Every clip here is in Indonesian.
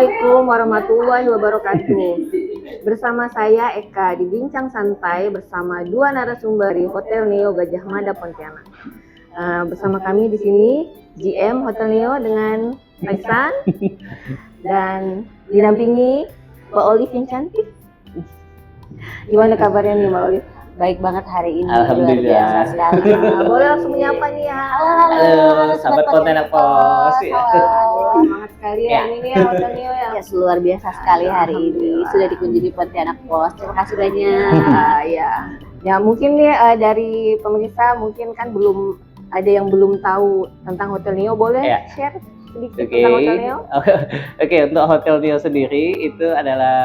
Assalamualaikum warahmatullahi wabarakatuh. Bersama saya Eka di Bincang Santai bersama dua narasumber di Hotel Neo Gajah Mada Pontianak. Bersama kami di sini GM Hotel Neo dengan Aisan dan didampingi Mbak Olive yang cantik. Gimana kabarnya nih Mbak Olive? Baik banget hari ini, Alhamdulillah. luar biasa sekali. Boleh langsung menyapa nih ya. Halo, sahabat Pontianak Pos. Semangat sekali ya ini ya Hotel Neo ya. Ya, luar biasa sekali hari ini sudah dikunjungi Pontianak Pos. Terima kasih banyak. Ya mungkin nih dari pemirsa mungkin kan belum ada yang belum tahu tentang Hotel Neo, boleh share sedikit tentang Hotel Neo? Oke, untuk Hotel Neo sendiri itu adalah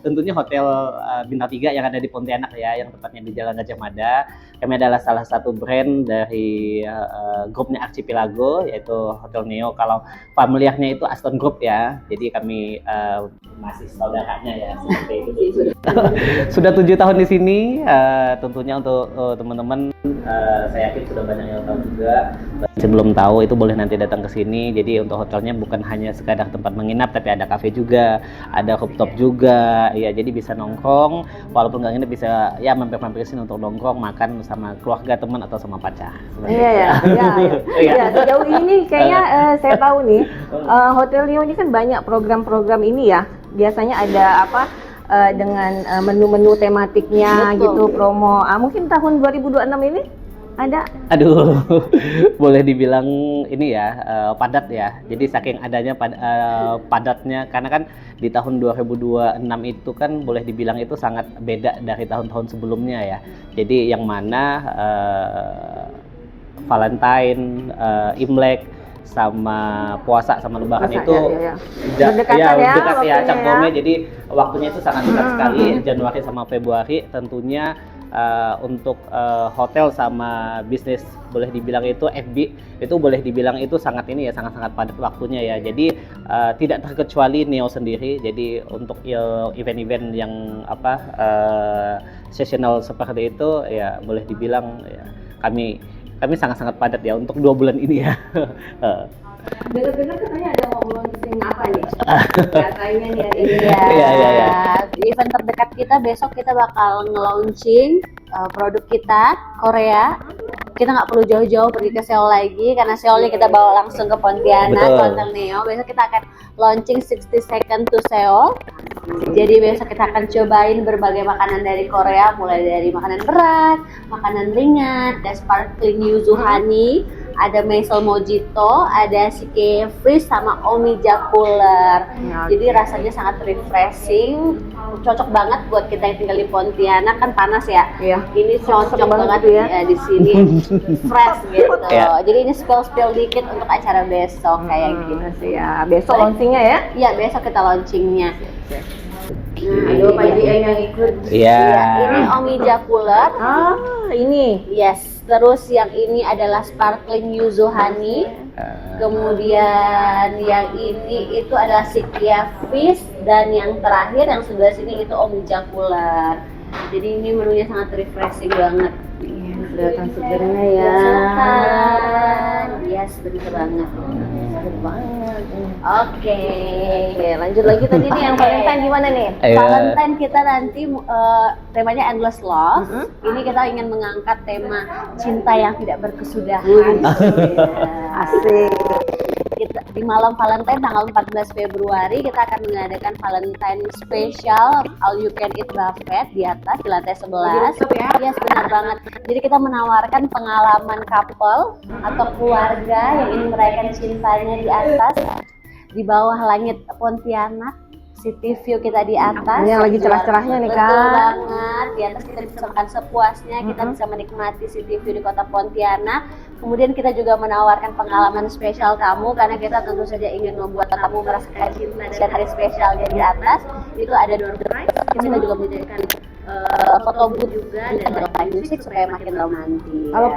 tentunya hotel bintang 3 yang ada di Pontianak ya, yang tepatnya di Jalan Gajah Mada. Kami adalah salah satu brand dari grupnya Archipelago, yaitu Hotel Neo. Kalau familiarnya itu Aston Group ya, jadi kami masih saudaranya ya, seperti itu. Sudah 7 tahun di sini, tentunya untuk teman-teman saya yakin sudah banyak yang tahu juga. Sebelum tahu itu boleh nanti datang ke sini. Jadi untuk hotelnya bukan hanya sekadar tempat menginap, tapi ada kafe juga, ada rooftop juga. Ya, jadi bisa nongkrong, walaupun nggak nginep bisa ya mampir-mampir sini untuk nongkrong, makan sama keluarga, teman atau sama pacar. Iya. Sejauh ini kayaknya saya tahu nih Hotel Neo ini kan banyak program-program ini ya. Biasanya ada apa? Dengan menu-menu tematiknya. Betul. Gitu, promo. Mungkin tahun 2026 ini ada? Aduh, boleh dibilang ini ya padat ya. Jadi saking adanya padatnya, karena kan di tahun 2026 itu kan boleh dibilang itu sangat beda dari tahun-tahun sebelumnya ya. Jadi yang mana Valentine, Imlek, sama puasa sama lebaran itu berdekatan ya cap gome. Jadi waktunya itu sangat dekat sekali, Januari sama Februari. Tentunya untuk hotel sama bisnis boleh dibilang itu FB itu boleh dibilang itu sangat ini ya, sangat padat waktunya ya. Jadi tidak terkecuali Neo sendiri. Jadi untuk event-event yang seasonal seperti itu ya, boleh dibilang ya, kami sangat padat ya untuk 2 bulan ini ya. Dengar-dengar katanya ada mau launching apa nih? Katanya nih hari ini ya. Iya. Di event terdekat kita besok kita bakal nge-launching produk kita Korea. Kita nggak perlu jauh-jauh pergi ke Seoul lagi, karena Seoulnya kita bawa langsung ke Pontianak, ke Hotel Neo. Besok kita akan launching 60 second to Seoul. Jadi besok kita akan cobain berbagai makanan dari Korea, mulai dari makanan berat, makanan ringan, ada sparkling yuzu honey, ada Maisel Mojito, ada Sike Freeze, sama Omija Cooler. Jadi rasanya sangat refreshing, cocok banget buat kita yang tinggal di Pontianak, kan panas ya. Ini cocok banget ya di sini, fresh gitu. Jadi ini spill dikit untuk acara besok kayak gitu sih ya. Besok launchingnya ya? Iya, besok kita launchingnya. Ada Pak JM yang ikut. Iya. Ini Omija Cooler. Ini. Yes. Terus yang ini adalah sparkling yuzu honey. Kemudian yang ini itu adalah Sikia Fish, dan yang terakhir yang sebelah sini itu Omija Cooler. Jadi ini menunya sangat refreshing banget. Kelihatan segernya ya. Yes, begitu banget. Oke, lanjut lagi tadi nih yang Valentine gimana nih? Valentine kita nanti temanya Endless Love. Ini kita ingin mengangkat tema cinta yang tidak berkesudahan. Asik. Di malam Valentine tanggal 14 Februari kita akan mengadakan Valentine Special All You Can Eat Buffet di atas, di lantai 11. Yes, benar banget. Jadi kita menawarkan pengalaman couple atau keluarga yang ingin merayakan cintanya di atas, di bawah langit Pontianak. City view kita di atas. Ini yang lagi cerah-cerahnya nih kan. Betul banget. Di atas kita bisa makan sepuasnya, kita bisa menikmati city view di kota Pontianak. Kemudian kita juga menawarkan pengalaman spesial tamu, karena kita tentu saja ingin membuat tamu merasakan cinta dan hari spesialnya di atas. Itu ada door prize. Kita juga menyediakan foto booth juga dan live music supaya makin romantis. Kalau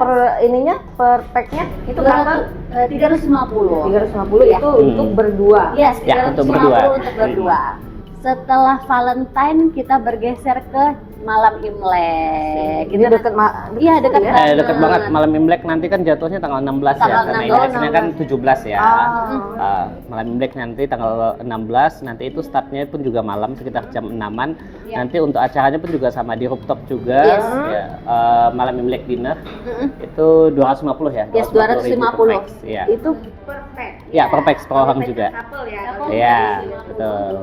per packnya itu berapa? 350. 350 itu untuk berdua. Yes, 350 untuk berdua. untuk berdua. Setelah Valentine kita bergeser ke malam Imlek. Ini dekat Iya, dekat ya? banget. Deket banget malam Imlek nanti kan jatuhnya tanggal 16 ya, Tanggal karena 16. indeksnya kan 17 ya. Oh. Malam Imlek nanti tanggal 16, nanti itu startnya pun juga malam sekitar jam 6-an. Nanti untuk acaranya pun juga sama di rooftop juga. Yes. Ya, malam Imlek dinner itu 250 ya. Yes, 250 per 250. pax, ya. Itu perfect. Ya, per pax per orang juga. Ya. Iya, betul.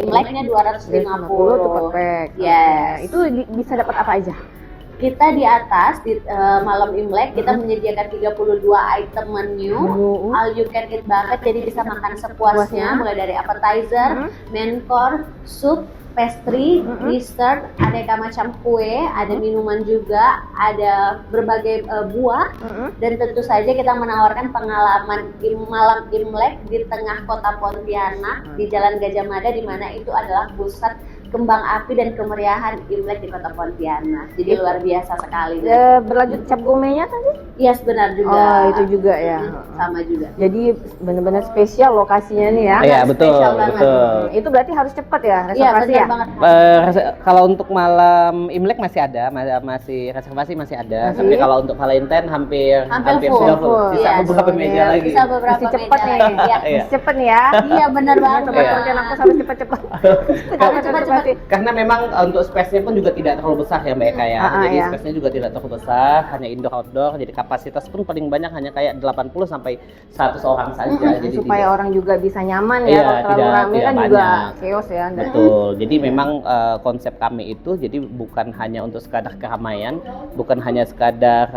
Imleknya 250 itu 250. perfect. Yes. Oke. Itu bisa dapat apa aja? Kita di atas di malam Imlek kita menyediakan 32 item menu, all you can eat banget, jadi bisa makan sepuasnya, mulai dari appetizer, main course, soup, pastry, dessert, aneka macam kue, ada minuman juga, ada berbagai buah, dan tentu saja kita menawarkan pengalaman malam Imlek di tengah kota Pontianak di Jalan Gajah Mada, di mana itu adalah pusat kembang api dan kemeriahan Imlek di kota Pontianak. Jadi luar biasa sekali. Berlanjut cap gomenya tadi? Yes, benar juga. Oh, itu juga ya. Sama juga. Jadi benar-benar spesial lokasinya nih ya. Iya, betul, spesial banget. betul. Itu berarti harus cepat ya Iya, reservasi benar ya. banget. Kalau untuk malam Imlek masih ada, masih reservasi masih ada. Tapi kalau untuk Valentine hampir Hampir sudah full. full. Bisa Yes. beberapa meja lagi. Bisa beberapa Mesti cepat meja nih. lagi. Iya. Iya. Mesti cepet nih ya. Iya, benar banget. Sobat Iya. Pontianakers harus cepet-cepet. Cepat-cepat. Karena memang untuk space-nya pun juga tidak terlalu besar ya Mbak Eka ya. Jadi iya. space-nya juga tidak terlalu besar, hanya indoor outdoor. Jadi kapasitas pun paling banyak hanya kayak 80 sampai 100 orang saja. Jadi Supaya tidak- orang juga bisa nyaman Iya, ya. Kalau terlalu tidak- rame tidak kan juga banyak. chaos ya. Betul. Jadi memang konsep kami itu jadi bukan hanya untuk sekadar keramaian, bukan hanya sekadar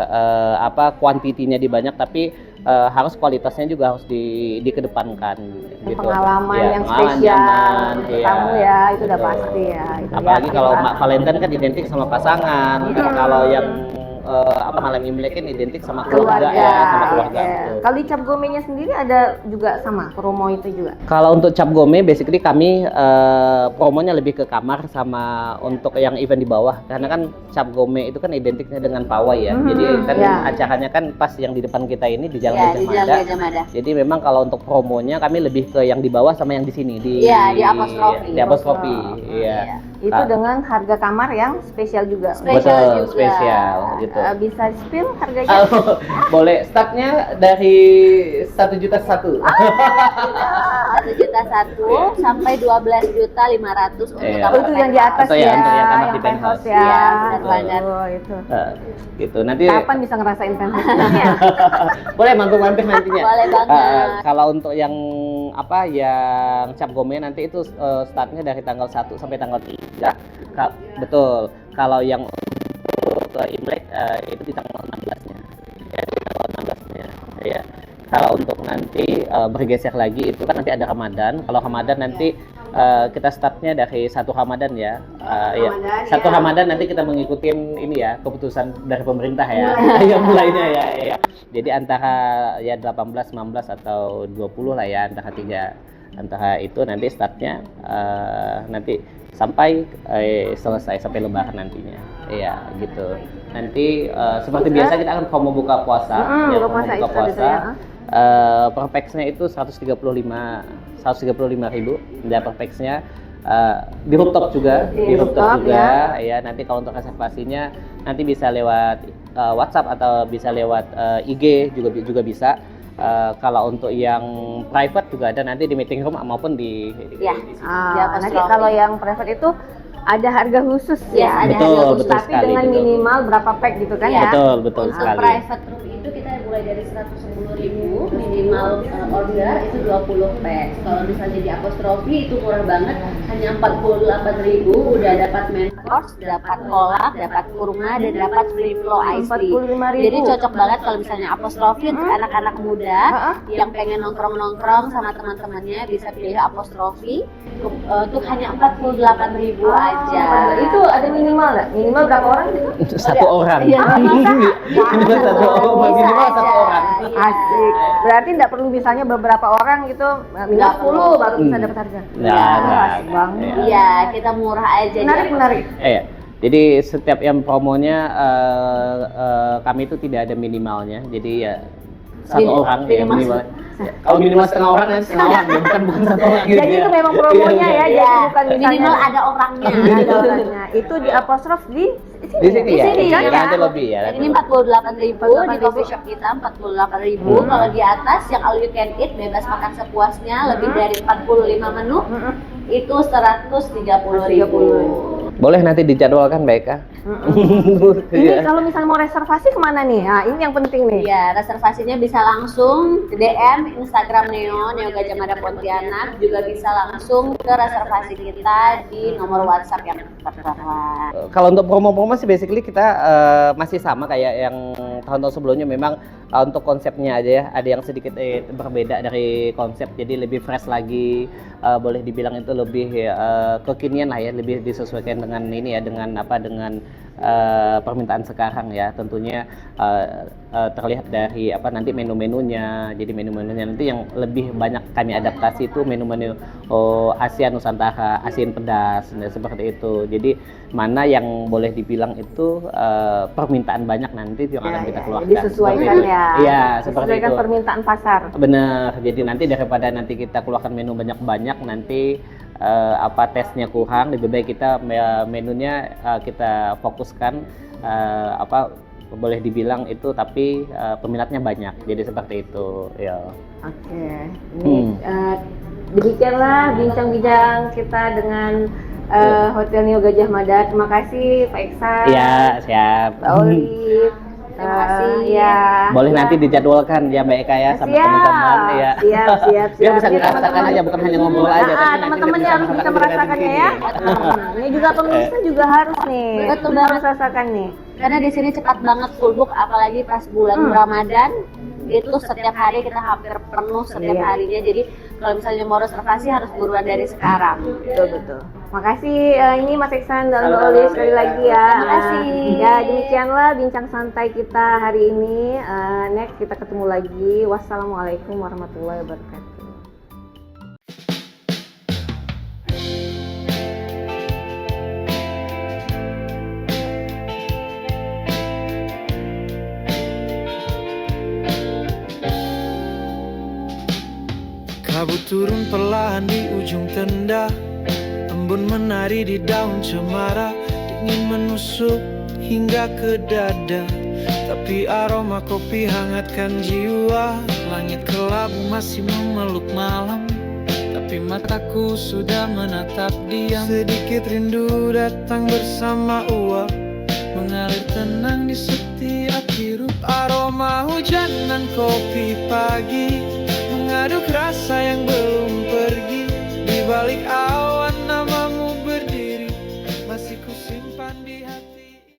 kuantitinya dibanyak, tapi harus kualitasnya juga harus dikedepankan gitu. Pengalaman Ya, yang pengalaman spesial nyaman, untuk iya. kamu ya, itu udah Betul. pasti ya. Itu Apalagi ya, kalau Pak. Valentine kan identik sama pasangan, kalau yang malam Imlek kan identik sama keluarga ya, sama keluarga. ya. Betul. Kalau di cap gomenya sendiri ada juga sama promo itu juga. Kalau untuk cap gome, basically kami promonya lebih ke kamar sama untuk yang event di bawah. Karena kan cap gome itu kan identiknya dengan pawai ya. Jadi kan ya. acaranya kan pas yang di depan kita ini di Jalan Ya, Gajah di Mada. Jalan Gajah Mada. Jadi memang kalau untuk promonya kami lebih ke yang di bawah sama yang di sini di Iya, di apostrofi. Di apostrofi. Iya. Itu dengan harga kamar yang spesial juga. Spesial Betul, juga. spesial gitu. Bisa spill harganya? Boleh, startnya dari 1.100.000. 1.100.000 sampai 12.500.000 untuk Iya. kamar Oh, itu yang di atas Atau ya, yang untuk yang kamar di yang penthouse penthouse. ya. Iya, benar banget. Oh, itu. Gitu. Nanti Kapan bisa ngerasain penthouse-nya? boleh mampir nantinya. Boleh banget. Kalau untuk yang yang cap gome nanti itu startnya dari tanggal 1 sampai tanggal 3. Betul. Kalau yang untuk Imlek itu di tanggal 16-nya. Ya, di tanggal 16-nya. Ya. Kalau untuk nanti bergeser lagi itu kan nanti ada Ramadan. Kalau Ramadan nanti kita startnya dari 1 Ramadan ya. Ya. 1 Ramadan nanti kita mengikuti ini ya, keputusan dari pemerintah ya. Yang mulainya ya. Jadi antara ya 18, 19 atau 20 lah ya, antara itu nanti startnya nanti sampai selesai sampai Lebaran nantinya. Iya, gitu. Nanti seperti biasa kita akan promo buka puasa, ya, buka promo puasa buka itu ada puasa. ya. Per pax-nya itu 135.000 dan per pax-nya di rooftop juga, Di rooftop, juga ya. Nanti kalau untuk reservasinya nanti bisa lewat WhatsApp atau bisa lewat IG juga bisa. Kalau untuk yang private juga ada nanti di meeting room maupun di Ya. Nanti kalau yang private itu ada harga khusus Yes, ya. ada Betul, harga khusus. betul Tapi sekali, dengan betul. minimal berapa pack gitu kan Iya. ya? Betul Untuk sekali. private room itu kita mulai dari 110.000, minimal order itu 20 pack. Kalau misalnya di apostrofi itu murah banget, hanya 48.000 udah dapat main course, dapat kolak, dapat kurma, dan dapat free flow ice tea. 45.000. Jadi cocok banget kalau misalnya apostrofi untuk anak-anak muda yang pengen nongkrong-nongkrong sama teman-temannya, bisa pilih apostrofi untuk hanya 48.000 aja. Itu ada minimal nggak? Minimal berapa orang gitu? Satu orang. Iya, Minimal satu orang. Bisa Minimal aja. satu orang. Iya. Asik. Berarti nggak perlu misalnya beberapa orang gitu, minimal 10 baru bisa dapat harga. Asik banget. Iya, kita murah aja. Menarik. Jadi setiap yang promonya kami itu tidak ada minimalnya. Jadi ya satu orang ya minimal. minimal. Kalau minimal setengah orang ya setengah orang ya, bukan satu orang gitu Jadi ya. itu memang promonya ya, jadi Ya, bukan misalnya minimal ada orangnya. ada orangnya. Itu di apostrof di Di sini ya, sini, ya, ya. nanti lebih ya. Ini 48.000 di coffee shop kita 48.000. Kalau di atas yang all you can eat bebas makan sepuasnya lebih dari 45 menu itu 130.000. Boleh nanti dijadwalkan Mbak Eka. Ini kalau misalnya mau reservasi kemana nih? Nah, ini yang penting nih. Iya, reservasinya bisa langsung ke DM Instagram Neo Gajah Mada Pontianak, juga bisa langsung ke reservasi kita di nomor WhatsApp yang tertera. Kalau untuk promo-promo sih basically kita masih sama kayak yang tahun-tahun sebelumnya. Memang untuk konsepnya aja ya, ada yang sedikit berbeda dari konsep, jadi lebih fresh lagi, boleh dibilang itu lebih kekinian lah ya, lebih disesuaikan dengan ini ya, dengan permintaan sekarang ya. Tentunya terlihat dari nanti menu-menunya. Jadi menu-menunya nanti yang lebih banyak kami adaptasi itu menu-menu Asia Nusantara, Asian pedas dan seperti itu. Jadi mana yang boleh dibilang itu permintaan banyak nanti yang akan kita keluarkan. Disesuaikan ya. Iya, seperti Disesuaikan itu. permintaan pasar. Benar. Jadi nanti daripada nanti kita keluarkan menu banyak-banyak, nanti tesnya kurang, lebih baik kita menunya kita fokuskan boleh dibilang itu, tapi peminatnya banyak. Jadi seperti itu ya. Oke. Ini demikianlah bincang-bincang kita dengan Hotel Neo Gajah Mada. Terima kasih Pak Iksan. Iya, siap. Mbak Olive. Terima kasih. Ya. Boleh nanti dijadwalkan ya Mbak Eka ya sama Siap. teman-teman ya. Siap. Biar bisa Ini merasakan teman-teman. aja, bukan hanya ngobrol aja. tapi nanti Teman-temannya harus bisa merasakan merasakannya ya. Ini juga pemirsa juga harus nih. Betul Bisa banget. merasakan nih. Karena di sini cepat banget full book, apalagi pas bulan Ramadan itu setiap hari kita hampir penuh setiap Iya. harinya. Jadi kalau misalnya mau reservasi harus buruan dari sekarang. Betul. Makasih ini Mas Iksan dan Mbak Olive sekali lagi ya. Terima kasih. Ya demikianlah bincang santai kita hari ini. Next kita ketemu lagi. Wassalamualaikum warahmatullahi wabarakatuh. Kabut turun perlahan di ujung tenda, embun menari di daun cemara, dingin menusuk hingga ke dada. Tapi aroma kopi hangatkan jiwa, langit kelabu masih memeluk malam, tapi mataku sudah menatap diam. Sedikit rindu datang bersama uap, mengalir tenang di setiap hirup. Aroma hujan dan kopi pagi mengadu